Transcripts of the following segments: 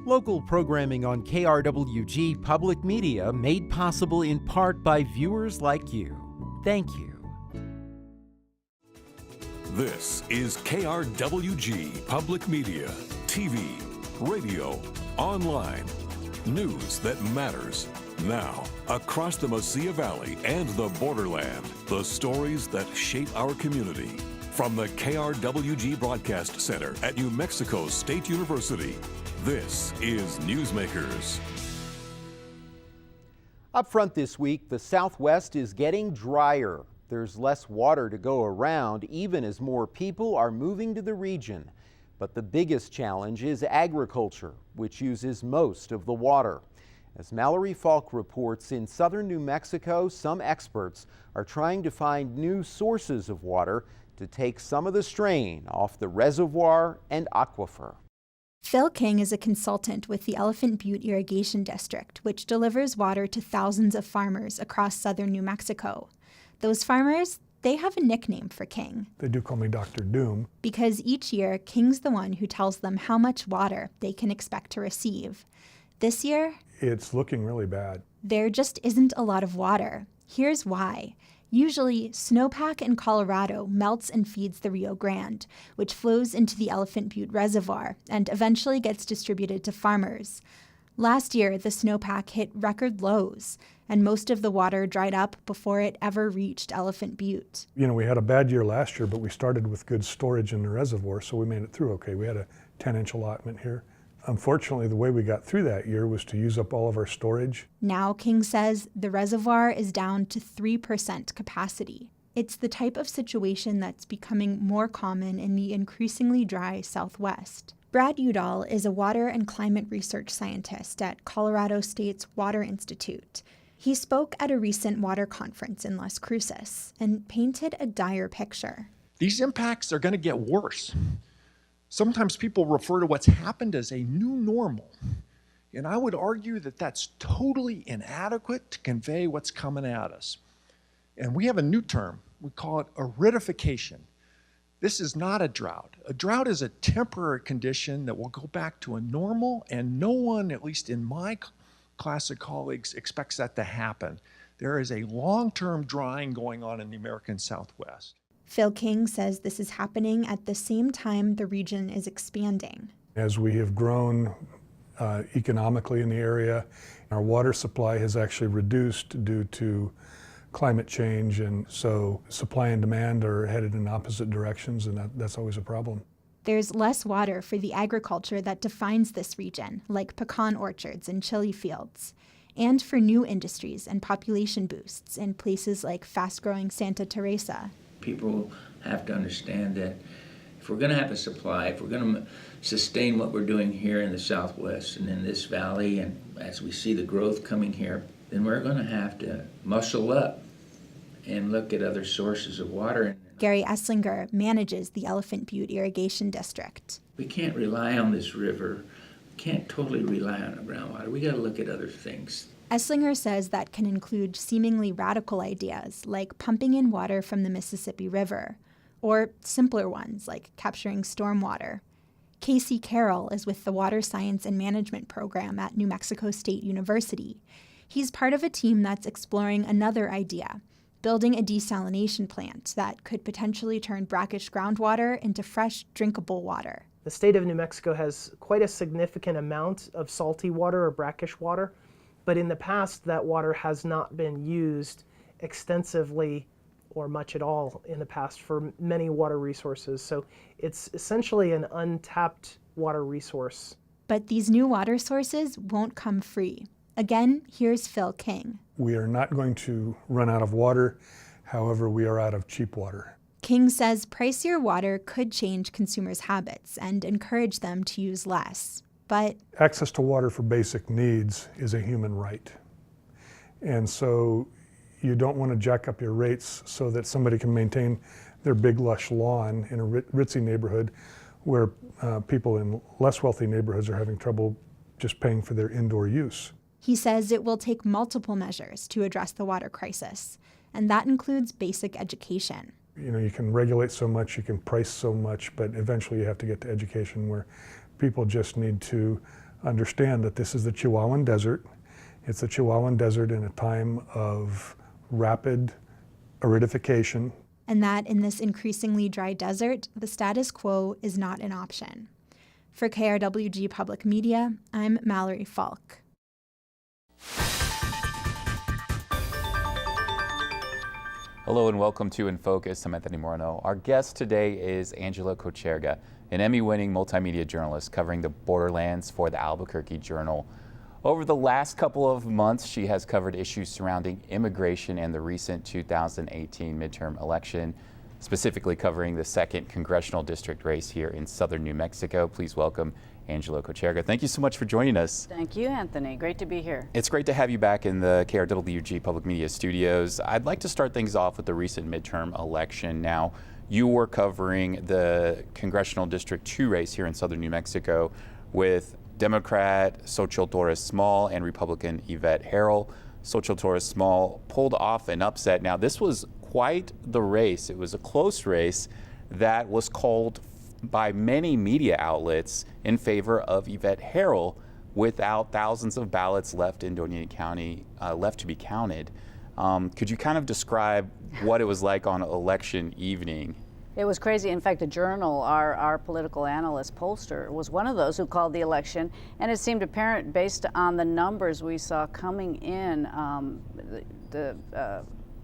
Local programming on KRWG Public Media made possible in part by viewers like you. Thank you. This is KRWG Public Media, TV, radio, online. News that matters. Now, across the Mesilla Valley and the borderland, the stories that shape our community. From the KRWG Broadcast Center at New Mexico State University, this is Newsmakers. Up front this week, the Southwest is getting drier. There's less water to go around, even as more people are moving to the region. But the biggest challenge is agriculture, which uses most of the water. As Mallory Falk reports, in southern New Mexico, some experts are trying to find new sources of water to take some of the strain off the reservoir and aquifer. Phil King is a consultant with the Elephant Butte Irrigation District, which delivers water to thousands of farmers across southern New Mexico. Those farmers, they have a nickname for King. They do call me Dr. Doom. Because each year, King's the one who tells them how much water they can expect to receive. This year, it's looking really bad. There just isn't a lot of water. Here's why. Usually, snowpack in Colorado melts and feeds the Rio Grande, which flows into the Elephant Butte Reservoir and eventually gets distributed to farmers. Last year, the snowpack hit record lows, and most of the water dried up before it ever reached Elephant Butte. You know, we had a bad year last year, but we started with good storage in the reservoir, so we made it through okay. We had a 10-inch allotment here. Unfortunately, the way we got through that year was to use up all of our storage. Now, King says the reservoir is down to 3% capacity. It's the type of situation that's becoming more common in the increasingly dry Southwest. Brad Udall is a water and climate research scientist at Colorado State's Water Institute. He spoke at a recent water conference in Las Cruces and painted a dire picture. These impacts are going to get worse. Sometimes people refer to what's happened as a new normal, and I would argue that that's totally inadequate to convey what's coming at us. And we have a new term. We call it aridification. This is not a drought. A drought is a temporary condition that will go back to a normal, and no one, at least in my class of colleagues, expects that to happen. There is a long-term drying going on in the American Southwest. Phil King says this is happening at the same time the region is expanding. As we have grown economically in the area, our water supply has actually reduced due to climate change, and so supply and demand are headed in opposite directions, and that's always a problem. There's less water for the agriculture that defines this region, like pecan orchards and chili fields, and for new industries and population boosts in places like fast-growing Santa Teresa. People have to understand that if we're going to have a supply, if we're going to sustain what we're doing here in the Southwest and in this valley, and as we see the growth coming here, then we're going to have to muscle up and look at other sources of water. Gary Esslinger manages the Elephant Butte Irrigation District. We can't rely on this river. We can't totally rely on the groundwater. We got to look at other things. Esslinger says that can include seemingly radical ideas like pumping in water from the Mississippi River, or simpler ones like capturing stormwater. Casey Carroll is with the Water Science and Management program at New Mexico State University. He's part of a team that's exploring another idea, building a desalination plant that could potentially turn brackish groundwater into fresh, drinkable water. The state of New Mexico has quite a significant amount of salty water or brackish water, but in the past that water has not been used extensively or much at all in the past for many water resources. So it's essentially an untapped water resource. But these new water sources won't come free. Again, here's Phil King. We are not going to run out of water. However, we are out of cheap water. King says pricier water could change consumers' habits and encourage them to use less. But access to water for basic needs is a human right. And so you don't want to jack up your rates so that somebody can maintain their big lush lawn in a ritzy neighborhood where people in less wealthy neighborhoods are having trouble just paying for their indoor use. He says it will take multiple measures to address the water crisis, and that includes basic education. You know, you can regulate so much, you can price so much, but eventually you have to get to education where people just need to understand that this is the Chihuahuan Desert. It's the Chihuahuan Desert in a time of rapid aridification. And that in this increasingly dry desert, the status quo is not an option. For KRWG Public Media, I'm Mallory Falk. Hello and welcome to In Focus. I'm Anthony Moreno. Our guest today is Angela Kocherga, an Emmy-winning multimedia journalist covering the borderlands for the Albuquerque Journal. Over the last couple of months, she has covered issues surrounding immigration and the recent 2018 midterm election, specifically covering the 2nd congressional district race here in southern New Mexico. Please welcome Angela Kocherga. Thank you so much for joining us. Thank you, Anthony. Great to be here. It's great to have you back in the KRWG Public Media studios. I'd like to start things off with the recent midterm election. Now, you were covering the Congressional District 2 race here in southern New Mexico with Democrat Xochitl Torres Small and Republican Yvette Herrell. Xochitl Torres Small pulled off an upset. Now, this was quite the race. It was a close race that was called by many media outlets in favor of Yvette Herrell, without thousands of ballots left in Doña County left to be counted. Could you kind of describe what it was like on election evening? It was crazy. In fact, the Journal, our political analyst pollster, was one of those who called the election, and it seemed apparent based on the numbers we saw coming in,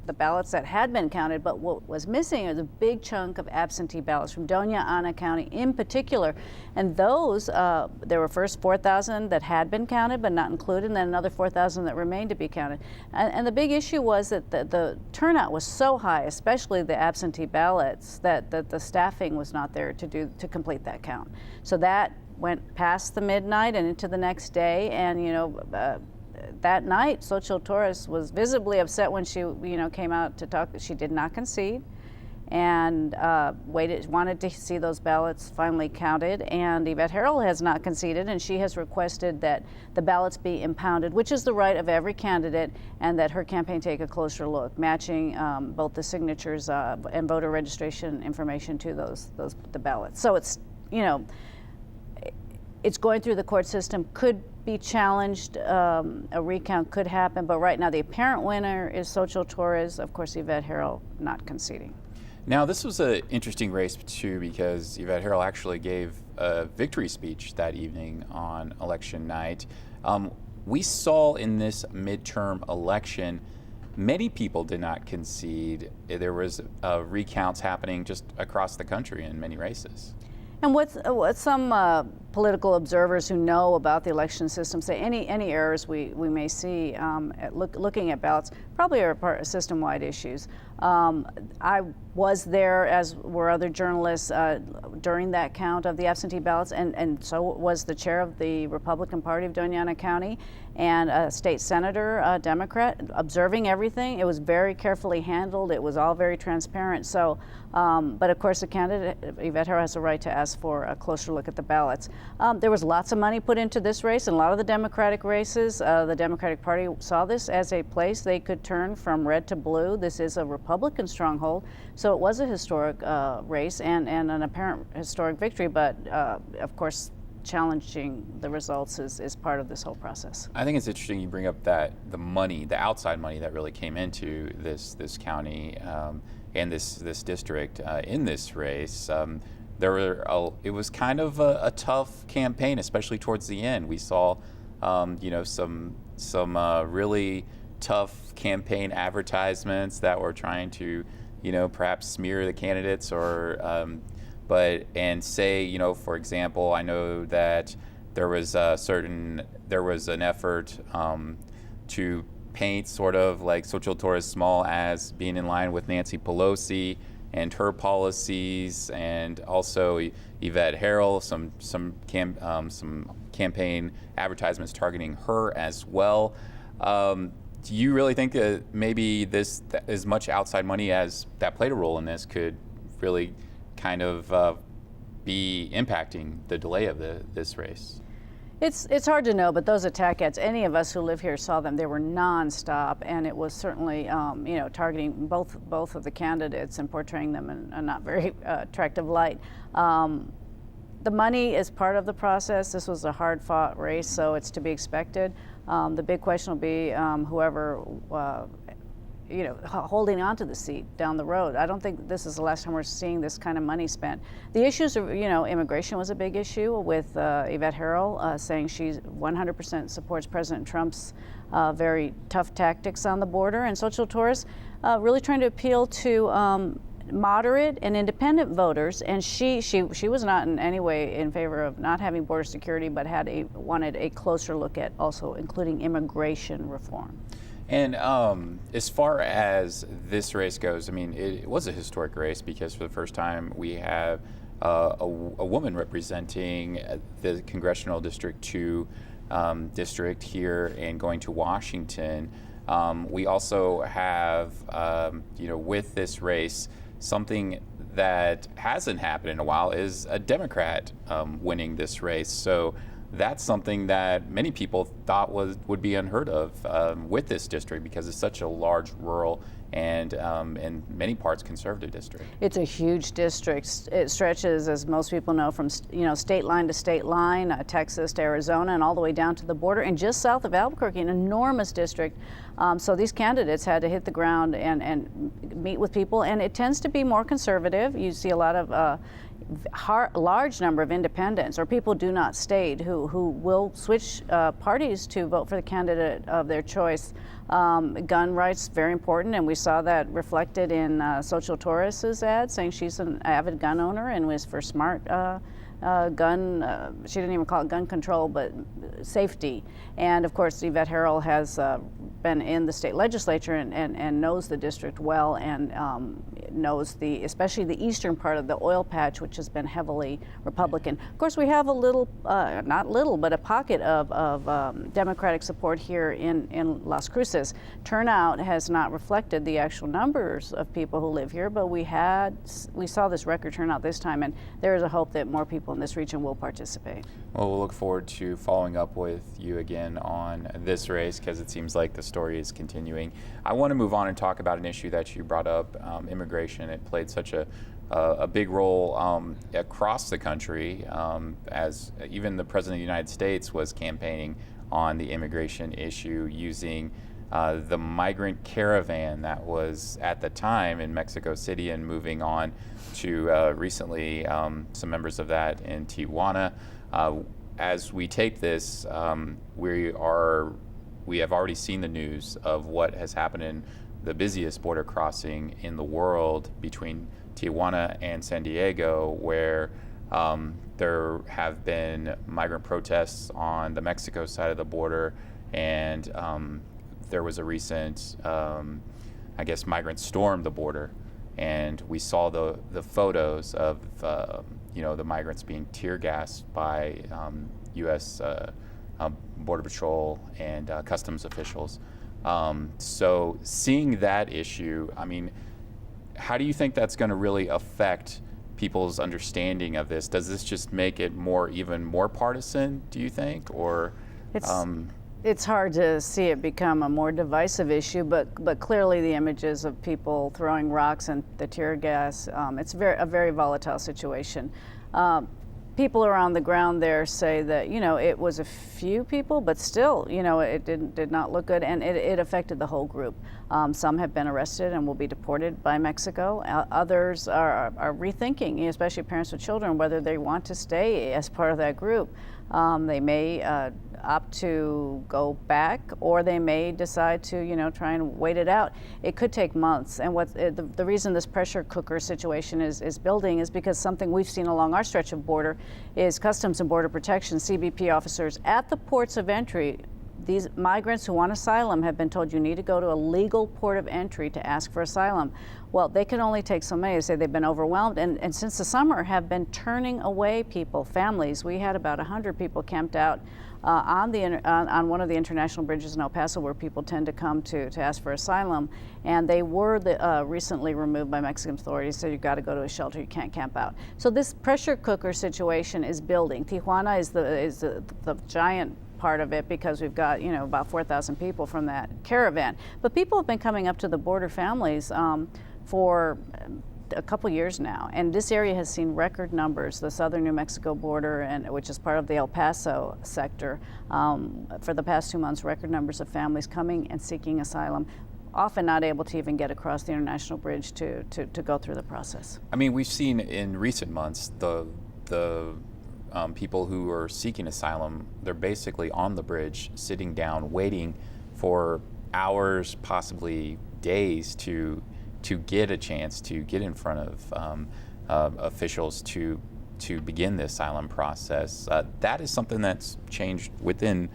the ballots that had been counted, but what was missing is a big chunk of absentee ballots from Doña Ana County in particular. And those, there were first 4,000 that had been counted but not included, and then another 4,000 that remained to be counted. And the big issue was that the turnout was so high, especially the absentee ballots, that the staffing was not there to complete that count. So that went past the midnight and into the next day, and that night, Xochitl Torres was visibly upset when she, came out to talk. She did not concede, and wanted to see those ballots finally counted. And Yvette Herrell has not conceded, and she has requested that the ballots be impounded, which is the right of every candidate, and that her campaign take a closer look, matching both the signatures and voter registration information to the ballots. So it's, it's going through the court system. Could be challenged, a recount could happen, but right now the apparent winner is Xochitl Torres, of course Yvette Herrell not conceding. Now, this was an interesting race too, because Yvette Herrell actually gave a victory speech that evening on election night. We saw in this midterm election, many people did not concede. There was recounts happening just across the country in many races. And what some political observers who know about the election system say, any errors we may see looking at ballots probably are part of system-wide issues. I was there, as were other journalists, during that count of the absentee ballots, and so was the chair of the Republican Party of Doña Ana County, and a state senator, a Democrat, observing everything. It was very carefully handled. It was all very transparent. So, but of course the candidate, Yvette Herrell, has a right to ask for a closer look at the ballots. There was lots of money put into this race, and a lot of the Democratic races. The Democratic Party saw this as a place they could turn from red to blue. This is a Republican stronghold, so it was a historic race and an apparent historic victory, but of course challenging the results is part of this whole process. I think it's interesting you bring up that the money, the outside money that really came into this county and this district in this race. It was kind of a tough campaign, especially towards the end. We saw some really tough campaign advertisements that were trying to perhaps smear the candidates or say, for example, I know that there was an effort to paint sort of like Xochitl Torres Small as being in line with Nancy Pelosi and her policies, and also Yvette Herrell, some campaign advertisements targeting her as well. Do you really think that maybe this, as much outside money as that played a role in this, could really kind of be impacting the delay of this race? It's hard to know, but those attack ads, any of us who live here saw them. They were nonstop, and it was certainly targeting both of the candidates and portraying them in a not very attractive light. the money is part of the process. This was a hard-fought race, so it's to be expected. The big question will be whoever holding on to the seat down the road. I don't think this is the last time we're seeing this kind of money spent. The issues are, immigration was a big issue with Yvette Harrell saying she 100% supports President Trump's very tough tactics on the border, and Social Tourist really trying to appeal to moderate and independent voters, and she was not in any way in favor of not having border security, but wanted a closer look at also including immigration reform. And as far as this race goes, I mean, it was a historic race because for the first time we have a woman representing the Congressional District 2 district here and going to Washington. We also have, with this race, something that hasn't happened in a while is a Democrat winning this race. So that's something that many people thought would be unheard of with this district because it's such a large rural and in many parts conservative district. It's a huge district. It stretches, as most people know, from state line to state line, Texas to Arizona, and all the way down to the border, and just south of Albuquerque, an enormous district. So these candidates had to hit the ground and meet with people, and it tends to be more conservative. You see a lot of large number of independents or people do not state who will switch parties to vote for the candidate of their choice. Gun rights, very important, and we saw that reflected in Social Torres's ad saying she's an avid gun owner and was for smart gun, she didn't even call it gun control, but safety. And of course, Yvette Harrell has been in the state legislature and knows the district well and knows especially the eastern part of the oil patch, which has been heavily Republican. Of course, we have a little, not little, but a pocket of Democratic support here in Las Cruces. Turnout has not reflected the actual numbers of people who live here, but we saw this record turnout this time, and there is a hope that more people in this region will participate. Well, we'll look forward to following up with you again on this race because it seems like the story is continuing. I want to move on and talk about an issue that you brought up, immigration. It played such a big role across the country as even the President of the United States was campaigning on the immigration issue using the migrant caravan that was at the time in Mexico City and moving on to recently some members of that in Tijuana. As we tape this, we have already seen the news of what has happened in the busiest border crossing in the world between Tijuana and San Diego, where there have been migrant protests on the Mexico side of the border, and there was a recent, migrants stormed the border, and we saw the photos of the migrants being tear gassed by U.S. Border Patrol and customs officials. So seeing that issue, I mean, how do you think that's going to really affect people's understanding of this? Does this just make it even more partisan, do you think? Or it's hard to see it become a more divisive issue, but clearly the images of people throwing rocks and the tear gas, it's a very volatile situation. People around the ground there say that, it was a few people, but still, it did not look good, and it affected the whole group. Some have been arrested and will be deported by Mexico. Others are rethinking, especially parents with children, whether they want to stay as part of that group. They may opt to go back, or they may decide to, try and wait it out. It could take months. And the reason this pressure cooker situation is building is because something we've seen along our stretch of border is Customs and Border Protection, CBP officers at the ports of entry. These migrants who want asylum have been told you need to go to a legal port of entry to ask for asylum. Well, they can only take so many. They say they've been overwhelmed, and since the summer have been turning away people, families. We had about 100 people camped out on one of the international bridges in El Paso where people tend to come to ask for asylum, and they were recently removed by Mexican authorities, so you've got to go to a shelter, you can't camp out. So this pressure cooker situation is building. Tijuana is the giant part of it because we've got about 4,000 people from that caravan. But people have been coming up to the border, families, for a couple years now, and this area has seen record numbers. The southern New Mexico border, and which is part of the El Paso sector, for the past 2 months, record numbers of families coming and seeking asylum, often not able to even get across the international bridge to go through the process. I mean, we've seen in recent months the people who are seeking asylum, they're basically on the bridge, sitting down, waiting for hours, possibly days, to get a chance to get in front of officials to begin the asylum process. That is something that's changed within,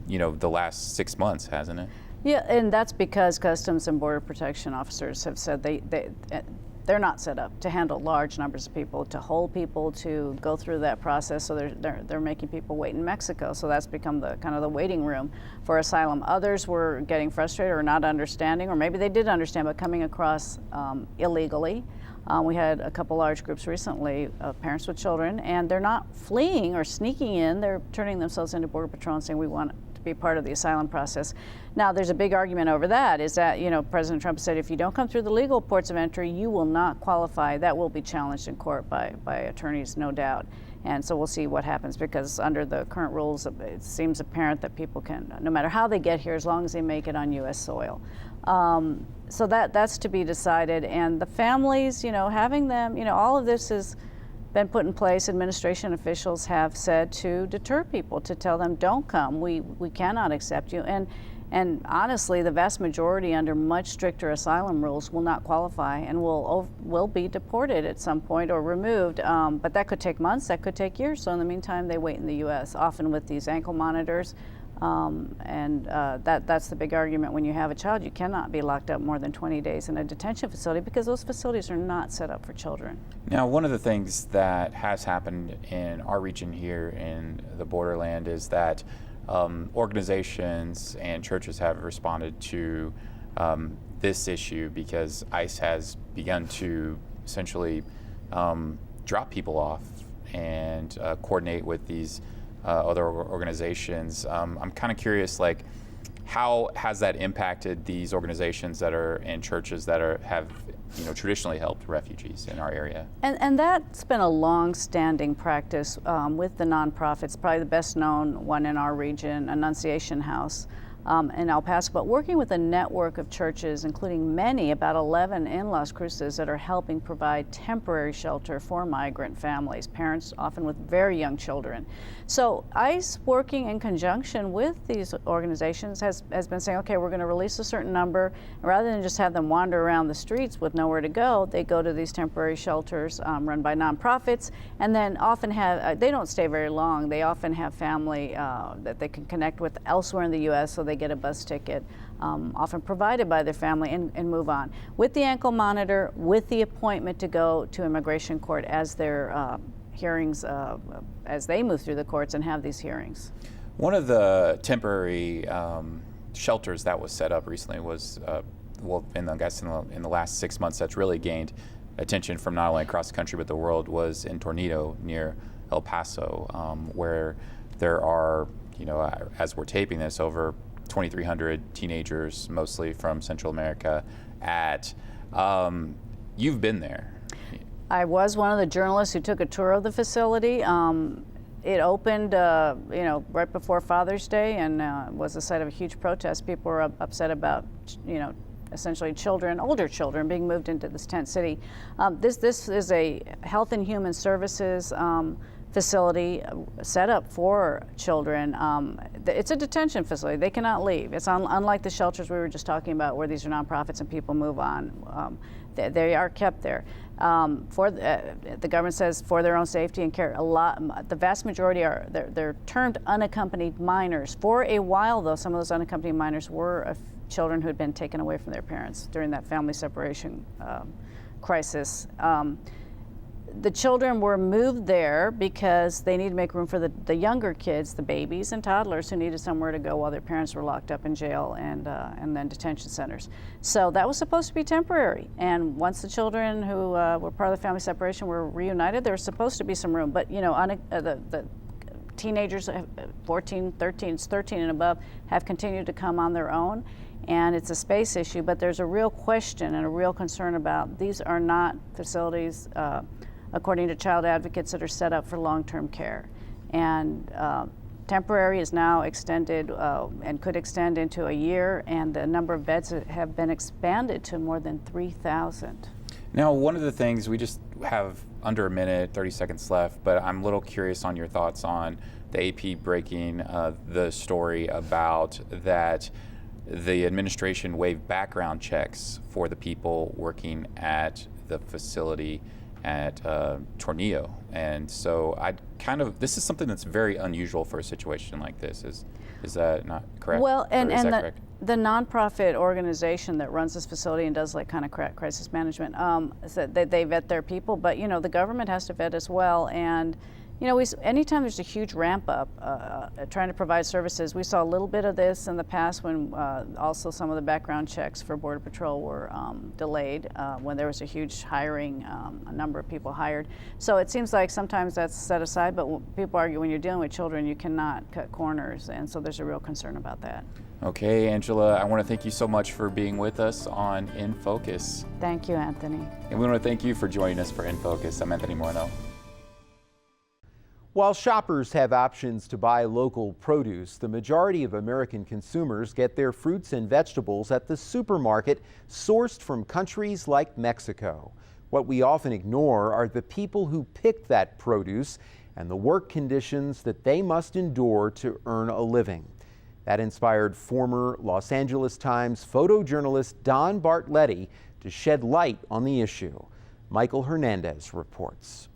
the last 6 months, hasn't it? Yeah, and that's because Customs and Border Protection officers have said they're not set up to handle large numbers of people, to hold people, to go through that process. So they're making people wait in Mexico. So that's become the kind of the waiting room for asylum. Others were getting frustrated or not understanding, or maybe they did understand, but coming across illegally. We had a couple large groups recently of parents with children, and they're not fleeing or sneaking in. They're turning themselves into Border Patrol and saying, we want to be part of the asylum process. Now, there's a big argument over that, is that, President Trump said if you don't come through the legal ports of entry, you will not qualify. That will be challenged in court by attorneys, no doubt. And so we'll see what happens, because under the current rules, it seems apparent that people can, no matter how they get here, as long as they make it on U.S. soil. So that's to be decided. And the families, having them, all of this has been put in place. Administration officials have said to deter people, to tell them, don't come. We cannot accept you. And honestly, the vast majority under much stricter asylum rules will not qualify and will be deported at some point or removed. But that could take months, that could take years. So in the meantime, they wait in the U.S., often with these ankle monitors. That's the big argument. When you have a child, you cannot be locked up more than 20 days in a detention facility, because those facilities are not set up for children. Now, one of the things that has happened in our region here in the borderland is that organizations and churches have responded to this issue, because ICE has begun to essentially drop people off and coordinate with these other organizations. I'm kind of curious, how has that impacted these organizations that are and churches that have traditionally helped refugees in our area? And that's been a long-standing practice with the nonprofits. Probably the best known one in our region, Annunciation House in El Paso, but working with a network of churches, including many, about 11 in Las Cruces, that are helping provide temporary shelter for migrant families, parents often with very young children. So ICE, working in conjunction with these organizations, has been saying, okay, we're going to release a certain number. Rather than just have them wander around the streets with nowhere to go, they go to these temporary shelters run by nonprofits, and then often have, they don't stay very long. They often have family that they can connect with elsewhere in the U.S., so they get a bus ticket, often provided by their family, and move on. With the ankle monitor, with the appointment to go to immigration court as their hearings, as they move through the courts and have these hearings. One of the temporary shelters that was set up recently was, in the last 6 months, that's really gained attention from not only across the country but the world, was in Tornado near El Paso, where there are, as we're taping this, over 2,300 teenagers, mostly from Central America, you've been there. I was one of the journalists who took a tour of the facility. It opened, right before Father's Day, and was the site of a huge protest. People were upset about, essentially older children being moved into this tent city. This is a Health and Human Services facility set up for children. It's a detention facility. They cannot leave. It's unlike the shelters we were just talking about, where these are nonprofits and people move on. They are kept there. The government says for their own safety and care. The vast majority they're termed unaccompanied minors. For a while, though, some of those unaccompanied minors were children who had been taken away from their parents during that family separation crisis. The children were moved there because they needed to make room for the younger kids, the babies and toddlers, who needed somewhere to go while their parents were locked up in jail and then detention centers. So that was supposed to be temporary. And once the children who were part of the family separation were reunited, there was supposed to be some room. But the teenagers, 13 and above, have continued to come on their own. and it's a space issue, but there's a real question and a real concern about these are not facilities, according to child advocates, that are set up for long-term care. And temporary is now extended and could extend into a year, and the number of beds have been expanded to more than 3,000. Now, one of the things, we just have under a minute, 30 seconds left, but I'm a little curious on your thoughts on the AP breaking the story about that the administration waived background checks for the people working at the facility at Tornillo. And so this is something that's very unusual for a situation like this. Is that not correct? Well, and correct? The nonprofit organization that runs this facility and does like kind of crisis management, so they vet their people, but you know, the government has to vet as well. And you know, anytime there's a huge ramp up trying to provide services, we saw a little bit of this in the past when also some of the background checks for Border Patrol were delayed when there was a huge hiring, a number of people hired. So it seems like sometimes that's set aside, but people argue when you're dealing with children, you cannot cut corners, and so there's a real concern about that. Okay, Angela, I want to thank you so much for being with us on In Focus. Thank you, Anthony. And we want to thank you for joining us for In Focus. I'm Anthony Moreno. While shoppers have options to buy local produce, the majority of American consumers get their fruits and vegetables at the supermarket sourced from countries like Mexico. What we often ignore are the people who pick that produce and the work conditions that they must endure to earn a living. That inspired former Los Angeles Times photojournalist Don Bartletti to shed light on the issue. Michael Hernandez reports.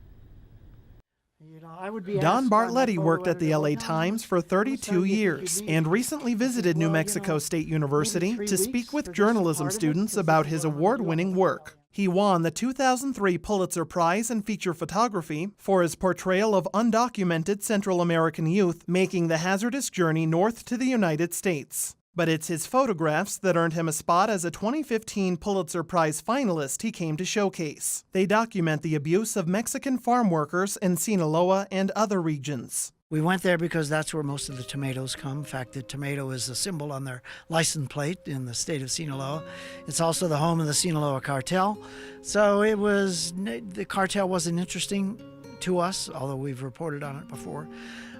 Don Bartletti worked at the LA Times for 32 years and recently visited New Mexico State University to speak with journalism students about his award-winning work. He won the 2003 Pulitzer Prize in feature photography for his portrayal of undocumented Central American youth making the hazardous journey north to the United States. But it's his photographs that earned him a spot as a 2015 Pulitzer Prize finalist he came to showcase. They document the abuse of Mexican farm workers in Sinaloa and other regions. We went there because that's where most of the tomatoes come. In fact, the tomato is a symbol on their license plate in the state of Sinaloa. It's also the home of the Sinaloa cartel. So the cartel wasn't interesting to us, although we've reported on it before.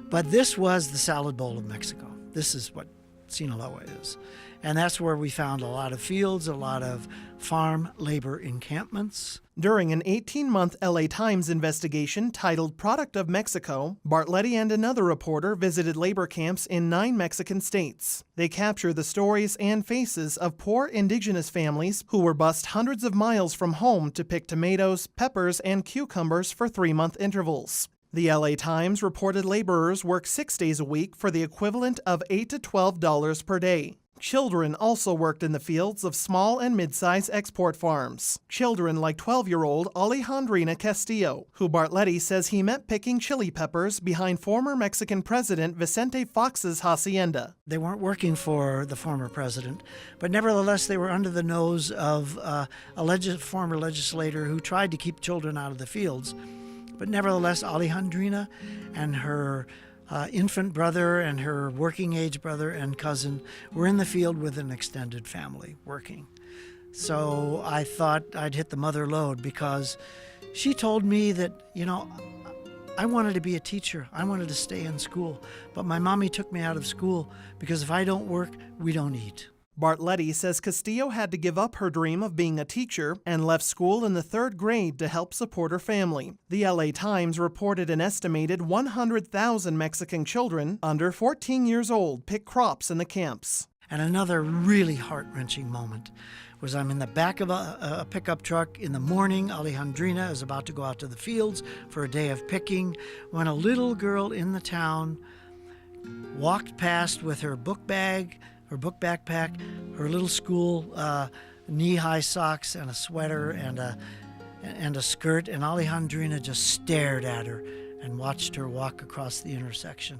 But this was the salad bowl of Mexico. This is what Sinaloa is. And that's where we found a lot of fields, a lot of farm labor encampments. During an 18-month LA Times investigation titled Product of Mexico, Bartletti and another reporter visited labor camps in 9 Mexican states. They capture the stories and faces of poor indigenous families who were bused hundreds of miles from home to pick tomatoes, peppers, and cucumbers for 3-month intervals. The LA Times reported laborers work 6 days a week for the equivalent of $8 to $12 per day. Children also worked in the fields of small and mid-size export farms. Children like 12-year-old Alejandrina Castillo, who Bartletti says he met picking chili peppers behind former Mexican President Vicente Fox's hacienda. They weren't working for the former president, but nevertheless they were under the nose of a former legislator who tried to keep children out of the fields. But nevertheless, Alejandrina and her infant brother and her working age brother and cousin were in the field with an extended family working. So I thought I'd hit the mother load because she told me that, you know, I wanted to be a teacher. I wanted to stay in school. But my mommy took me out of school because if I don't work, we don't eat. Bartletti says Castillo had to give up her dream of being a teacher and left school in the 3rd grade to help support her family. The LA Times reported an estimated 100,000 Mexican children under 14 years old pick crops in the camps. And another really heart-wrenching moment was I'm in the back of a pickup truck in the morning. Alejandrina is about to go out to the fields for a day of picking when a little girl in the town walked past with her book bag, her book backpack, her little school knee-high socks and a sweater and a skirt, and Alejandrina just stared at her and watched her walk across the intersection.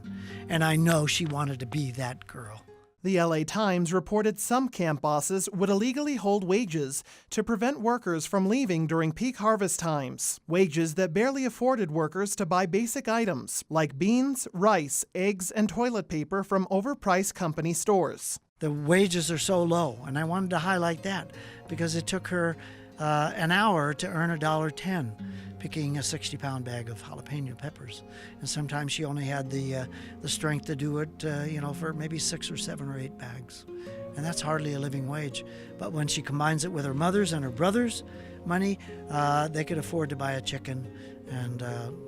And I know she wanted to be that girl. The LA Times reported some camp bosses would illegally hold wages to prevent workers from leaving during peak harvest times. Wages that barely afforded workers to buy basic items like beans, rice, eggs, and toilet paper from overpriced company stores. The wages are so low, and I wanted to highlight that because it took her an hour to earn $1.10 picking a 60-pound bag of jalapeno peppers. And sometimes she only had the strength to do it, for maybe 6 or 7 or 8 bags. And that's hardly a living wage. But when she combines it with her mother's and her brother's money, they could afford to buy a chicken and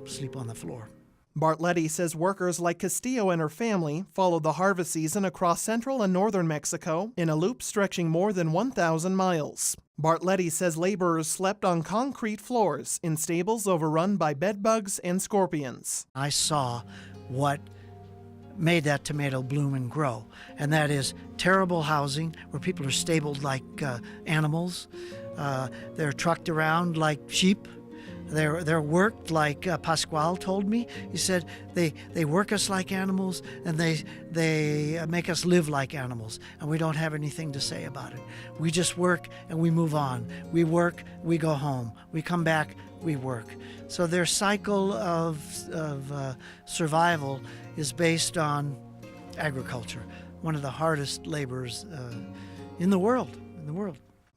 sleep on the floor. Bartletti says workers like Castillo and her family followed the harvest season across central and northern Mexico in a loop stretching more than 1,000 miles. Bartletti says laborers slept on concrete floors in stables overrun by bedbugs and scorpions. I saw what made that tomato bloom and grow, and that is terrible housing where people are stabled like animals. They're trucked around like sheep. They're worked like Pascual told me. He said they work us like animals and they make us live like animals, and we don't have anything to say about it. We just work and we move on. We work, we go home. We come back, we work. So their cycle of survival is based on agriculture, one of the hardest labors in the world.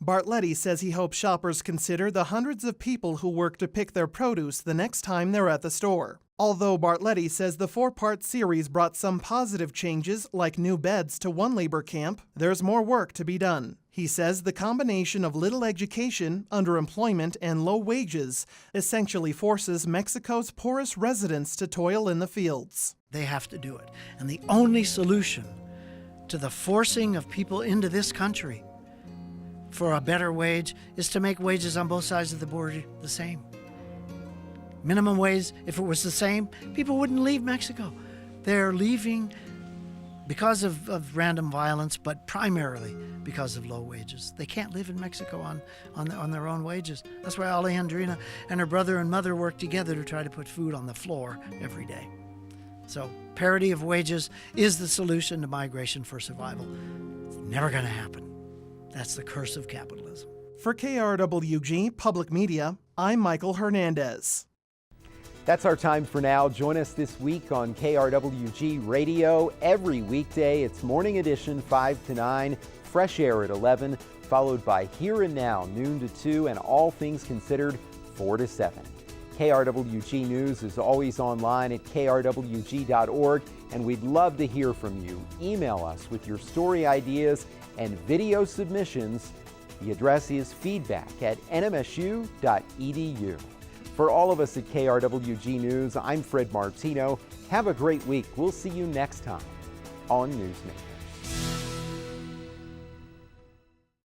Bartletti says he hopes shoppers consider the hundreds of people who work to pick their produce the next time they're at the store. Although Bartletti says the 4-part series brought some positive changes, like new beds to one labor camp, there's more work to be done. He says the combination of little education, underemployment, and low wages essentially forces Mexico's poorest residents to toil in the fields. They have to do it. And the only solution to the forcing of people into this country for a better wage is to make wages on both sides of the border the same. Minimum wage, if it was the same, people wouldn't leave Mexico. They're leaving because of random violence, but primarily because of low wages. They can't live in Mexico on their own wages. That's why Alejandrina and her brother and mother work together to try to put food on the floor every day. So parity of wages is the solution to migration for survival. It's never going to happen. That's the curse of capitalism. For KRWG Public Media, I'm Michael Hernandez. That's our time for now. Join us this week on KRWG Radio. Every weekday, it's Morning Edition 5 to 9, Fresh Air at 11, followed by Here and Now, noon to 2, and All Things Considered, 4 to 7. KRWG News is always online at krwg.org, and we'd love to hear from you. Email us with your story ideas and video submissions. The address is feedback@nmsu.edu. For all of us at KRWG News, I'm Fred Martino. Have a great week. We'll see you next time on Newsmakers.